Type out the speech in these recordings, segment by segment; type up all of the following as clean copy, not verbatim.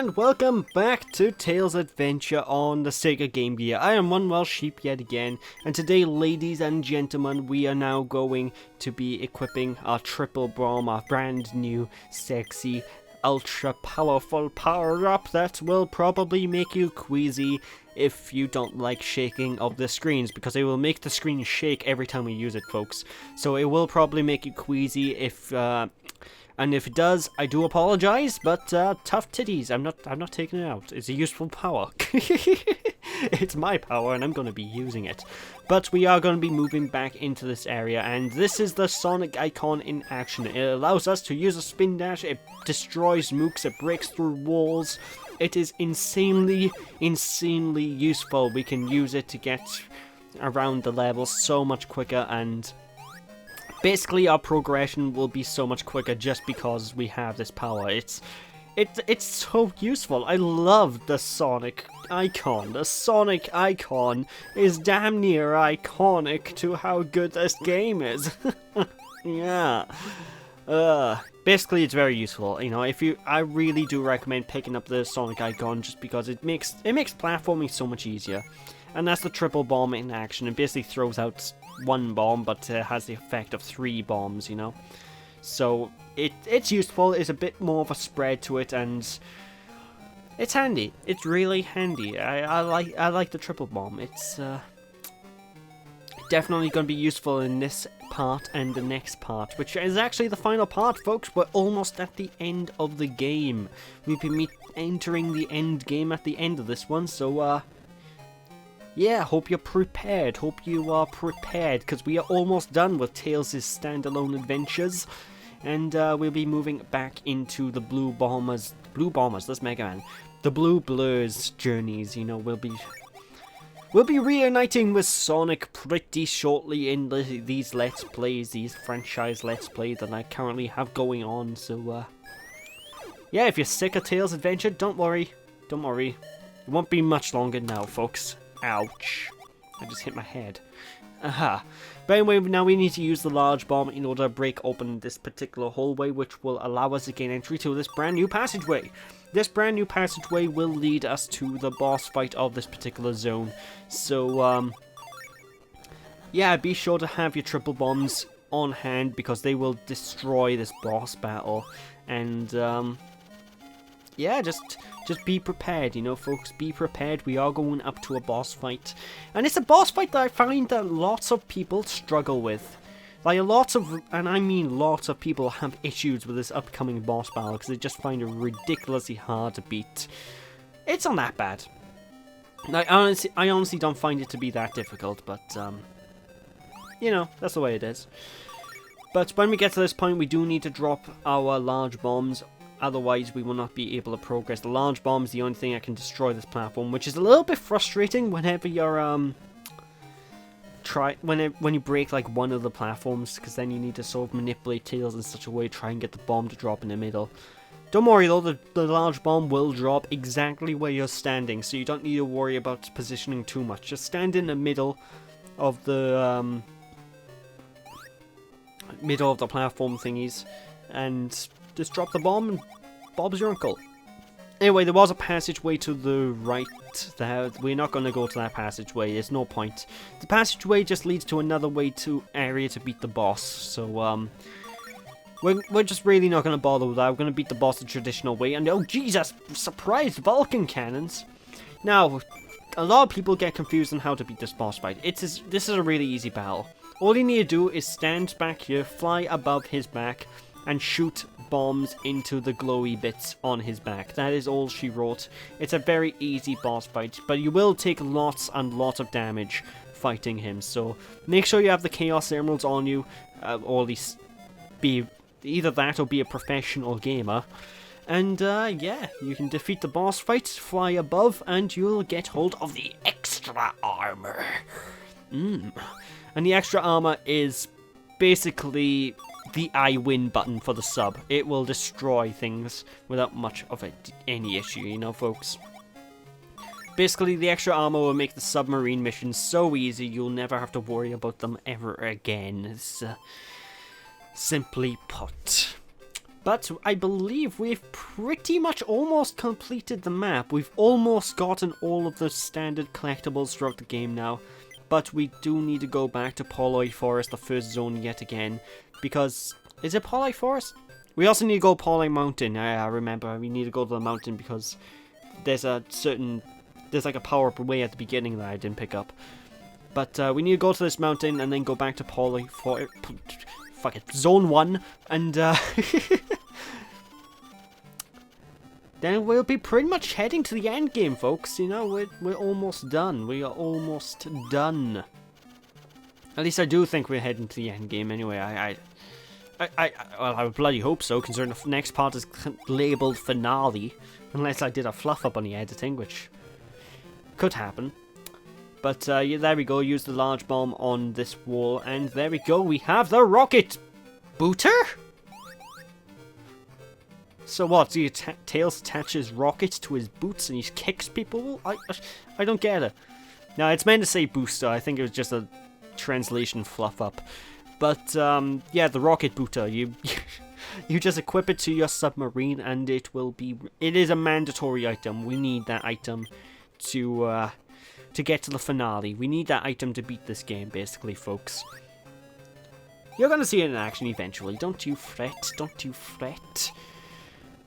and welcome back to Tails Adventure on the Sega Game Gear. I am One Well Sheep yet again, and today, ladies and gentlemen, we are now going to be equipping our triple bomb, our brand new, sexy, ultra powerful power-up that will probably make you queasy if you don't like shaking of the screens, because it will make the screen shake every time we use it, folks. So it will probably make you queasy if, and if it does, I do apologize, but tough titties. I'm not taking it out. It's a useful power. It's my power, and I'm going to be using it. But we are going to be moving back into this area, and this is the Sonic icon in action. It allows us to use a spin dash. It destroys mooks. It breaks through walls. It is insanely useful. We can use it to get around the levels so much quicker, and basically, our progression will be so much quicker just because we have this power. It's so useful. I love the Sonic icon. The Sonic icon is damn near iconic to how good this game is. Yeah. Basically, it's very useful. You know, I really do recommend picking up the Sonic icon just because it makes platforming so much easier. And that's the triple bomb in action. It basically throws out one bomb, but has the effect of 3 bombs, you know. So it's useful. It's a bit more of a spread to it, and it's handy. It's really handy. I like the triple bomb. It's definitely going to be useful in this part and the next part, which is actually the final part, folks. We're almost at the end of the game. We've been entering the end game at the end of this one, so yeah, hope you're prepared. Hope you are prepared, because we are almost done with Tails' standalone adventures. And we'll be moving back into the Blue Bombers, that's Mega Man. The Blue Blurs journeys, you know, we'll be reuniting with Sonic pretty shortly in these Let's Plays, these franchise Let's Plays that I currently have going on. So, yeah, if you're sick of Tails' adventure, don't worry. Don't worry. It won't be much longer now, folks. Ouch. I just hit my head. Aha. But anyway, now we need to use the large bomb in order to break open this particular hallway, which will allow us to gain entry to this brand new passageway. This brand new passageway will lead us to the boss fight of this particular zone. So, yeah, be sure to have your triple bombs on hand, because they will destroy this boss battle. And, yeah, just be prepared, you know, folks. Be prepared. We are going up to a boss fight. And it's a boss fight that I find that lots of people struggle with. Like, and I mean lots of people have issues with this upcoming boss battle, because they just find it ridiculously hard to beat. It's not that bad. I honestly don't find it to be that difficult, but, you know, that's the way it is. But when we get to this point, we do need to drop our large bombs. Otherwise, we will not be able to progress. The large bomb is the only thing that can destroy this platform, which is a little bit frustrating whenever you're, when you break, like, one of the platforms, because then you need to sort of manipulate Tails in such a way, try and get the bomb to drop in the middle. Don't worry, though, the large bomb will drop exactly where you're standing, so you don't need to worry about positioning too much. Just stand in the middle of the, platform thingies, and just drop the bomb, and Bob's your uncle. Anyway, there was a passageway to the right there. We're not going to go to that passageway. There's no point. The passageway just leads to another area to beat the boss. So, we're just really not going to bother with that. We're going to beat the boss the traditional way. And, oh, Jesus, surprise Vulcan cannons. Now, a lot of people get confused on how to beat this boss fight. This is a really easy battle. All you need to do is stand back here, fly above his back, and shoot bombs into the glowy bits on his back. That is all she wrote. It's a very easy boss fight, but you will take lots and lots of damage fighting him, so make sure you have the Chaos Emeralds on you, or at least be either that or be a professional gamer. And yeah, you can defeat the boss fight, fly above, and you'll get hold of the extra armor. And the extra armor is basically the I win button for the sub. It will destroy things without much of any issue, you know, folks. Basically, the extra armor will make the submarine missions so easy you'll never have to worry about them ever again. It's simply put. But I believe we've pretty much almost completed the map. We've almost gotten all of the standard collectibles throughout the game now. But we do need to go back to Polloi Forest, the first zone yet again. Because, is it Polloi Forest? We also need to go Polloi Mountain. I remember, we need to go to the mountain because there's a certain... There's like a power-up way at the beginning that I didn't pick up. But we need to go to this mountain and then go back to Polloi Forest... Fuck it, Zone 1. And then we'll be pretty much heading to the end game, folks. You know, we're almost done. We are almost done. At least I do think we're heading to the end game anyway. Well, I would bloody hope so, considering the next part is labelled finale. Unless I did a fluff up on the editing, which could happen. But yeah, there we go, use the large bomb on this wall, and there we go, we have the rocket booter? So what, do you Tails attaches rockets to his boots and he kicks people? I don't get it. Now, it's meant to say booster, I think it was just a translation fluff up. But, yeah, the rocket booter, you just equip it to your submarine and it is a mandatory item. We need that item to get to the finale. We need that item to beat this game, basically, folks. You're gonna see it in action eventually. Don't you fret. Don't you fret.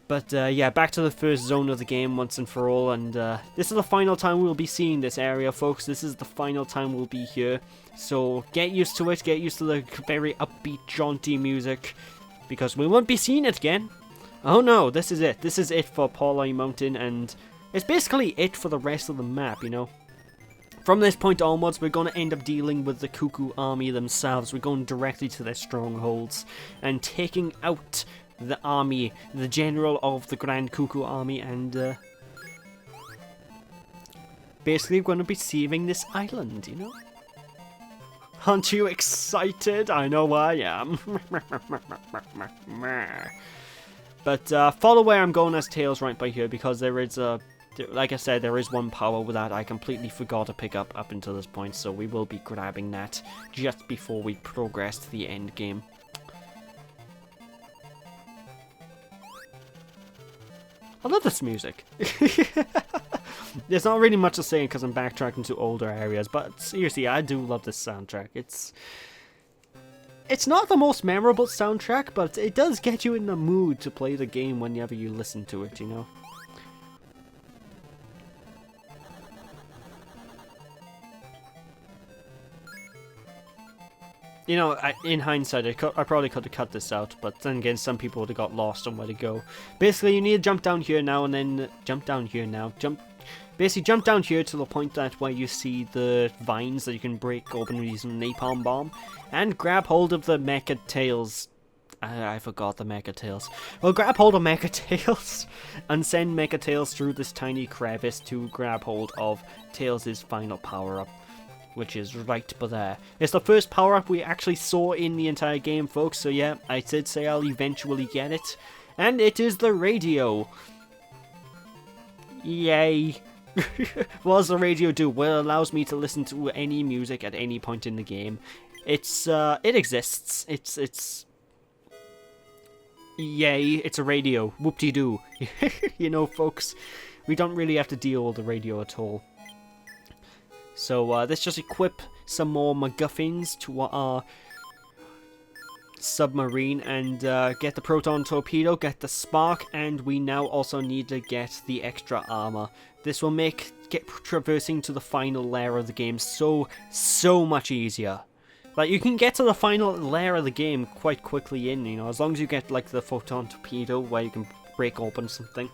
But, yeah, back to the first zone of the game once and for all. And this is the final time we'll be seeing this area, folks. This is the final time we'll be here. So get used to it. Get used to the very upbeat, jaunty music. Because we won't be seeing it again. Oh no, this is it. This is it for Polloi Mountain. And it's basically it for the rest of the map, you know. From this point onwards, we're going to end up dealing with the Kukku Army themselves. We're going directly to their strongholds and taking out the army, the general of the Grand Kukku Army, and basically we're going to be saving this island, you know? Aren't you excited? I know I am. But follow where I'm going as Tails right by here, because there is a... Like I said, there is one power with that I completely forgot to pick up until this point, so we will be grabbing that just before we progress to the end game. I love this music. There's not really much to say because I'm backtracking to older areas, but seriously, I do love this soundtrack. It's not the most memorable soundtrack, but it does get you in the mood to play the game whenever you listen to it, you know? You know, in hindsight, I probably could have cut this out, but then again, some people would have got lost on where to go. Basically, you need to jump down here now, and then jump down here now. Basically, jump down here to the point that where you see the vines that you can break open using napalm bomb, and grab hold of the Mecha Tails. I forgot the Mecha Tails. Well, grab hold of Mecha Tails and send Mecha Tails through this tiny crevice to grab hold of Tails' final power-up, which is right there. It's the first power-up we actually saw in the entire game, folks, so yeah, I did say I'll eventually get it. And it is the radio. Yay. What does the radio do? Well, it allows me to listen to any music at any point in the game. It exists. It's... Yay, it's a radio. Whoop-de-doo. You know, folks, we don't really have to deal with the radio at all. So let's just equip some more MacGuffins to our submarine and get the proton torpedo, get the spark, and we now also need to get the extra armor. This will make traversing to the final layer of the game so much easier. Like, you can get to the final layer of the game quite quickly you know, as long as you get like the photon torpedo where you can break open something.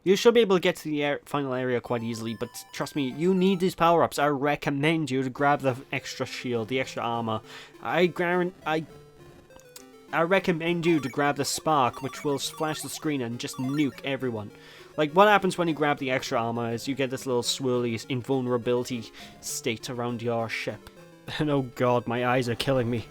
You should be able to get to the final area quite easily, but trust me, you need these power-ups. I recommend you to grab the extra shield, the extra armor. I recommend you to grab the spark, which will splash the screen and just nuke everyone. Like, what happens when you grab the extra armor is you get this little swirly invulnerability state around your ship. And oh god, my eyes are killing me.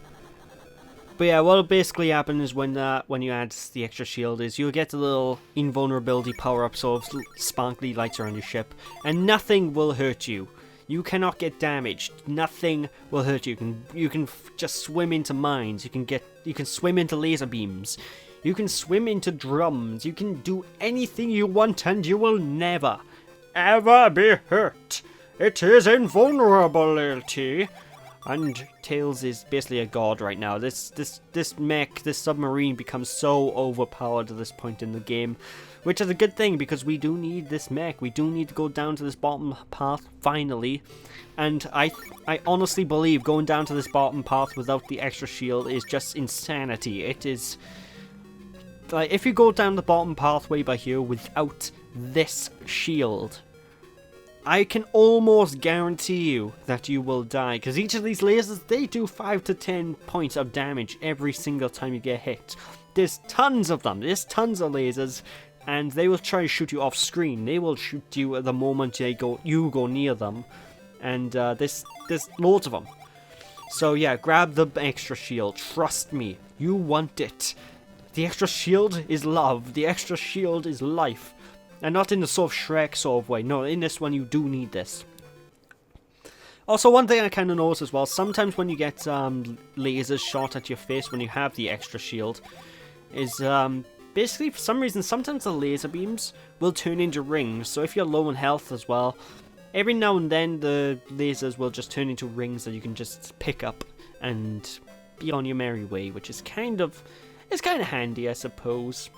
But yeah, what'll basically happen is when you add the extra shield is you'll get the little invulnerability power-up, so sparkly lights around your ship, and nothing will hurt you. You cannot get damaged. Nothing will hurt you. You can just swim into mines. You can swim into laser beams. You can swim into drums. You can do anything you want and you will never, ever be hurt. It is invulnerability. And Tails is basically a god right now. This mech, this submarine becomes so overpowered at this point in the game, which is a good thing because we do need this mech. We do need to go down to this bottom path finally. And I honestly believe going down to this bottom path without the extra shield is just insanity. It is like if you go down the bottom pathway by here without this shield, I can almost guarantee you that you will die, because each of these lasers, they do 5 to 10 points of damage every single time you get hit. There's tons of them, there's tons of lasers, and they will try to shoot you off screen. They will shoot you at the moment you go near them, and there's loads of them. So yeah, grab the extra shield, trust me, you want it. The extra shield is love, the extra shield is life. And not in the sort of Shrek sort of way. No, in this one you do need this. Also, one thing I kind of noticed as well, sometimes when you get lasers shot at your face when you have the extra shield, is basically for some reason sometimes the laser beams will turn into rings. So if you're low in health as well, every now and then the lasers will just turn into rings that you can just pick up and be on your merry way, which is kind of handy, I suppose.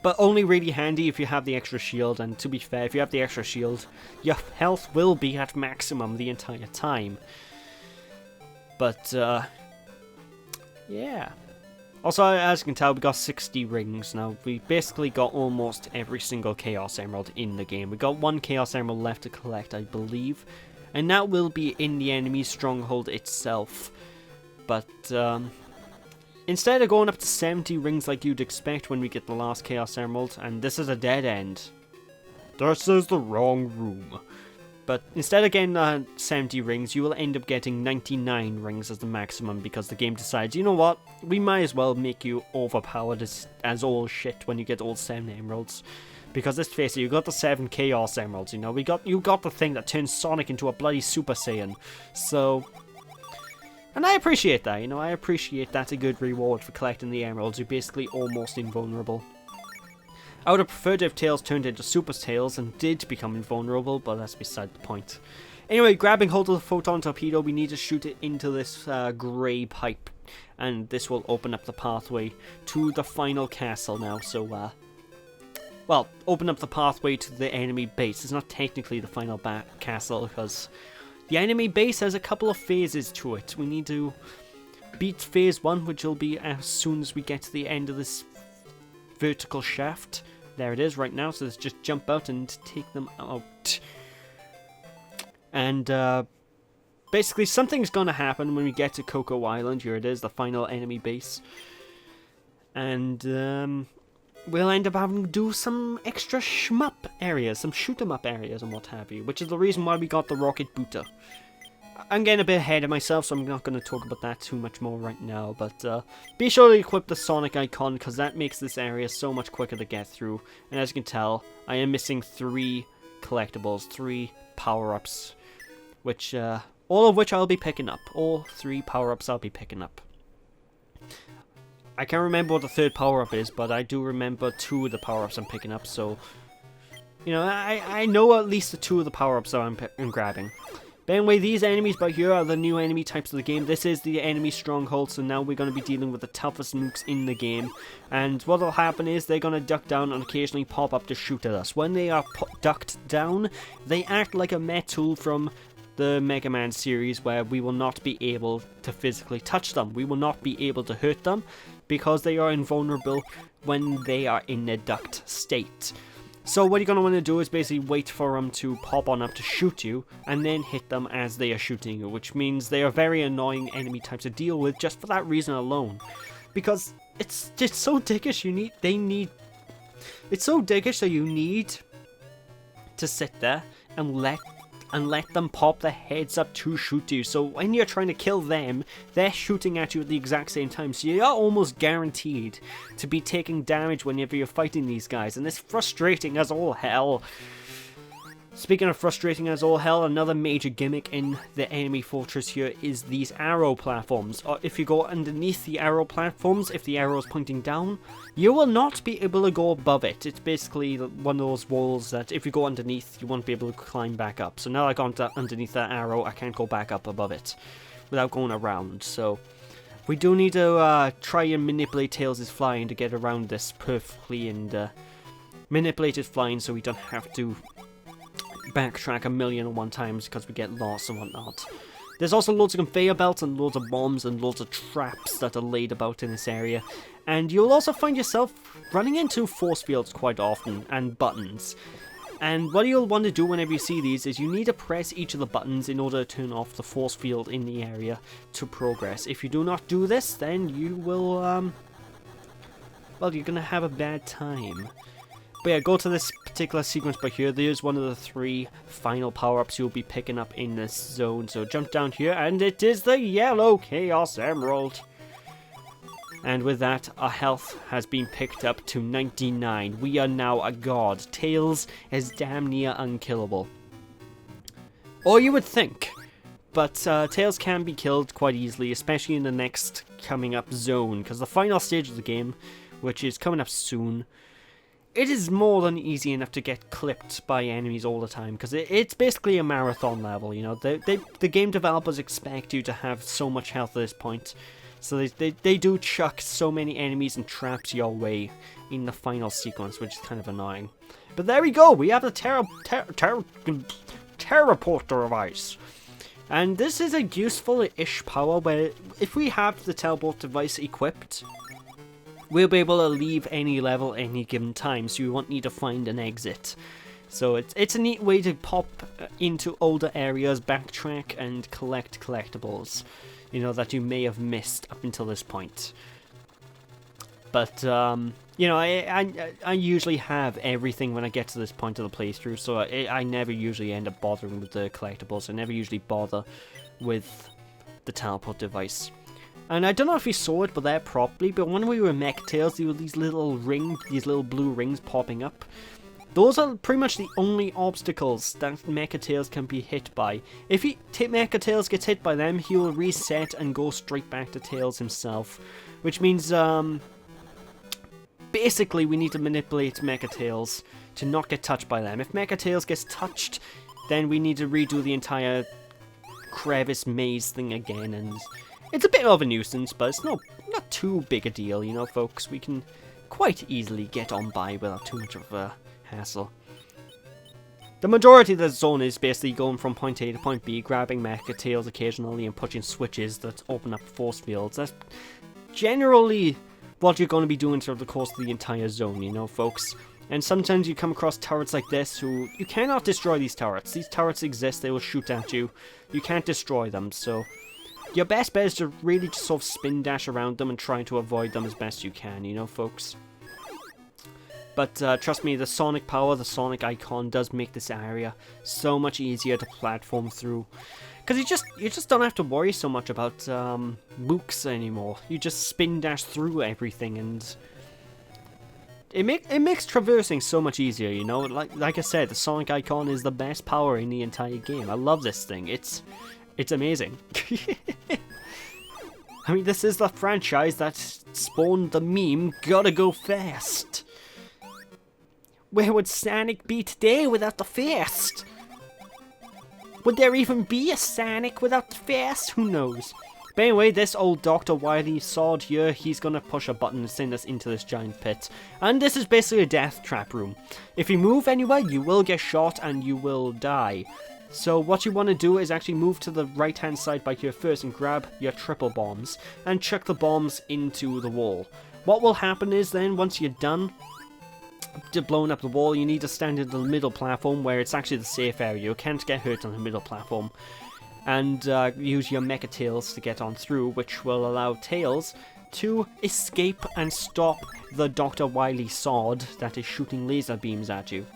But only really handy if you have the extra shield, and to be fair, if you have the extra shield, your health will be at maximum the entire time. But, yeah. Also, as you can tell, we got 60 rings now. We basically got almost every single Chaos Emerald in the game. We got one Chaos Emerald left to collect, I believe. And that will be in the enemy's stronghold itself. But, instead of going up to 70 rings like you'd expect when we get the last Chaos Emerald, and this is a dead end. This is the wrong room. But instead of getting 70 rings, you will end up getting 99 rings as the maximum, because the game decides, you know what, we might as well make you overpowered as all shit when you get all 7 emeralds. Because let's face it, you got the 7 Chaos Emeralds, you know, you got the thing that turns Sonic into a bloody Super Saiyan. So, and I appreciate that, you know, I appreciate that's a good reward for collecting the emeralds. You're basically almost invulnerable. I would have preferred if Tails turned into Super Tails and did become invulnerable, but that's beside the point. Anyway, grabbing hold of the photon torpedo, we need to shoot it into this grey pipe. And this will open up the pathway to the final castle now, so, well, open up the pathway to the enemy base. It's not technically the final castle, because the enemy base has a couple of phases to it. We need to beat phase 1, which will be as soon as we get to the end of this vertical shaft. There it is right now, so let's just jump out and take them out. And basically something's gonna happen when we get to Kukku Island. Here it is, the final enemy base. And we'll end up having to do some extra shmup areas, some shoot 'em up areas and what have you, which is the reason why we got the rocket Butta. I'm getting a bit ahead of myself, so I'm not going to talk about that too much more right now, but be sure to equip the Sonic icon, because that makes this area so much quicker to get through. And as you can tell, I am missing 3 collectibles, 3 power-ups, which, all of which I'll be picking up. All 3 power-ups I'll be picking up. I can't remember what the 3rd power-up is, but I do remember 2 of the power-ups I'm picking up, so, you know, I know at least the 2 of the power-ups that I'm grabbing. But anyway, these enemies by here are the new enemy types of the game. This is the enemy stronghold, so now we're going to be dealing with the toughest nukes in the game. And what will happen is they're going to duck down and occasionally pop up to shoot at us. When they are ducked down, they act like a Metal from the Mega Man series, where we will not be able to physically touch them. We will not be able to hurt them, because they are invulnerable when they are in their ducked state. So what you're going to want to do is basically wait for them to pop on up to shoot you, and then hit them as they are shooting you, which means they are very annoying enemy types to deal with just for that reason alone. Because it's just so dickish, it's so dickish that you need to sit there and let them pop their heads up to shoot you. So when you're trying to kill them, they're shooting at you at the exact same time. So you're almost guaranteed to be taking damage whenever you're fighting these guys. And it's frustrating as all hell. Speaking of frustrating as all hell, another major gimmick in the enemy fortress here is these arrow platforms. If you go underneath the arrow platforms, if the arrow is pointing down, you will not be able to go above it. It's basically one of those walls that if you go underneath, you won't be able to climb back up. So now I got underneath that arrow, I can't go back up above it without going around. So we do need to try and manipulate Tails' flying to get around this perfectly and manipulate his flying so we don't have to backtrack 1,000,001 times because we get lost and whatnot. There's also loads of conveyor belts and loads of bombs and loads of traps that are laid about in this area. And you'll also find yourself running into force fields quite often and buttons. And what you'll want to do whenever you see these is you need to press each of the buttons in order to turn off the force field in the area to progress. If you do not do this, then you will, well, you're going to have a bad time. But yeah, go to this particular sequence by here. There's one of the 3 final power-ups you'll be picking up in this zone. So jump down here, and it is the yellow Chaos Emerald. And with that, our health has been picked up to 99. We are now a god. Tails is damn near unkillable. Or you would think. But Tails can be killed quite easily, especially in the next coming up zone. Because the final stage of the game, which is coming up soon, it is more than easy enough to get clipped by enemies all the time, because it's basically a marathon level, you know. The game developers expect you to have so much health at this point, so they do chuck so many enemies and traps your way in the final sequence, which is kind of annoying. But there we go, we have the teleporter device. And this is a useful-ish power where if we have the teleport device equipped, we'll be able to leave any level at any given time, so you won't need to find an exit. So it's a neat way to pop into older areas, backtrack, and collect collectibles, you know, that you may have missed up until this point. But, you know, I usually have everything when I get to this point of the playthrough, so I never usually end up bothering with the collectibles. I never usually bother with the teleport device. And I don't know if you saw it, but there properly, but when we were Mecha Tails, there were these little blue rings popping up. Those are pretty much the only obstacles that Mecha Tails can be hit by. If Mecha Tails gets hit by them, he will reset and go straight back to Tails himself. Which means, basically we need to manipulate Mecha Tails to not get touched by them. If Mecha Tails gets touched, then we need to redo the entire crevice maze thing again, and it's a bit of a nuisance, but it's not too big a deal, you know, folks. We can quite easily get on by without too much of a hassle. The majority of the zone is basically going from point A to point B, grabbing Mecha Tails occasionally and pushing switches that open up force fields. That's generally what you're going to be doing throughout the course of the entire zone, you know, folks. And sometimes you come across turrets like this who... You cannot destroy these turrets. These turrets exist, they will shoot at you. You can't destroy them, so... Your best bet is to really just sort of spin dash around them and try to avoid them as best you can, you know, folks. But trust me, the sonic power, the sonic icon does make this area so much easier to platform through. Because you just don't have to worry so much about mooks anymore. You just spin dash through everything, and it makes traversing so much easier, you know. Like I said, the sonic icon is the best power in the entire game. I love this thing. It's amazing. I mean, this is the franchise that spawned the meme, gotta go fast. Where would Sonic be today without the fast? Would there even be a Sonic without the fast? Who knows? But anyway, this old Dr. Wily sword here, he's gonna push a button and send us into this giant pit. And this is basically a death trap room. If you move anywhere, you will get shot and you will die. So what you want to do is actually move to the right hand side by here first and grab your triple bombs and chuck the bombs into the wall. What will happen is then once you're done to blowing up the wall, you need to stand in the middle platform where it's actually the safe area. You can't get hurt on the middle platform. And use your Mecha Tails to get on through, which will allow Tails to escape and stop the Dr. Wily sword that is shooting laser beams at you.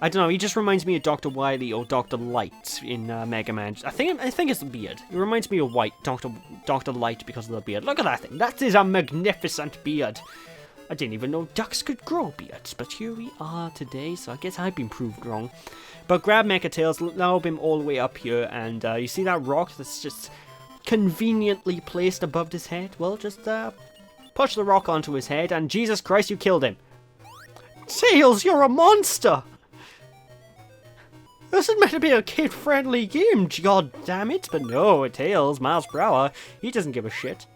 I don't know, he just reminds me of Dr. Wily or Dr. Light in Mega Man. I think it's the beard. It reminds me of Dr. Light because of the beard. Look at that thing. That is a magnificent beard. I didn't even know ducks could grow beards, but here we are today, so I guess I've been proved wrong. But grab Mecha Tails, lob him all the way up here, and you see that rock that's just conveniently placed above his head? Well, just push the rock onto his head, and Jesus Christ, you killed him. Tails, you're a monster! This is meant to be a kid-friendly game, god damn it, but no, Tails, Miles per hour, he doesn't give a shit.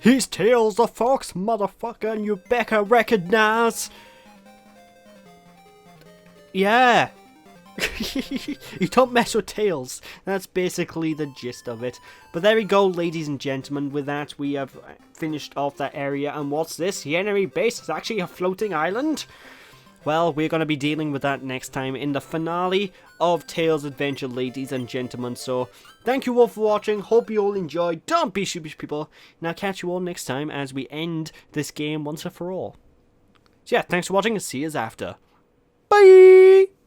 He's Tails the Fox, motherfucker, and you better recognize. Yeah. You don't mess with Tails. That's basically the gist of it. But there we go, ladies and gentlemen. With that, we have finished off that area. And what's this? The enemy base is actually a floating island? Well, we're going to be dealing with that next time in the finale of Tails' Adventure, ladies and gentlemen. So, thank you all for watching. Hope you all enjoyed. Don't be sheepish, people. And I'll catch you all next time as we end this game once and for all. So yeah, thanks for watching and see you after. Bye!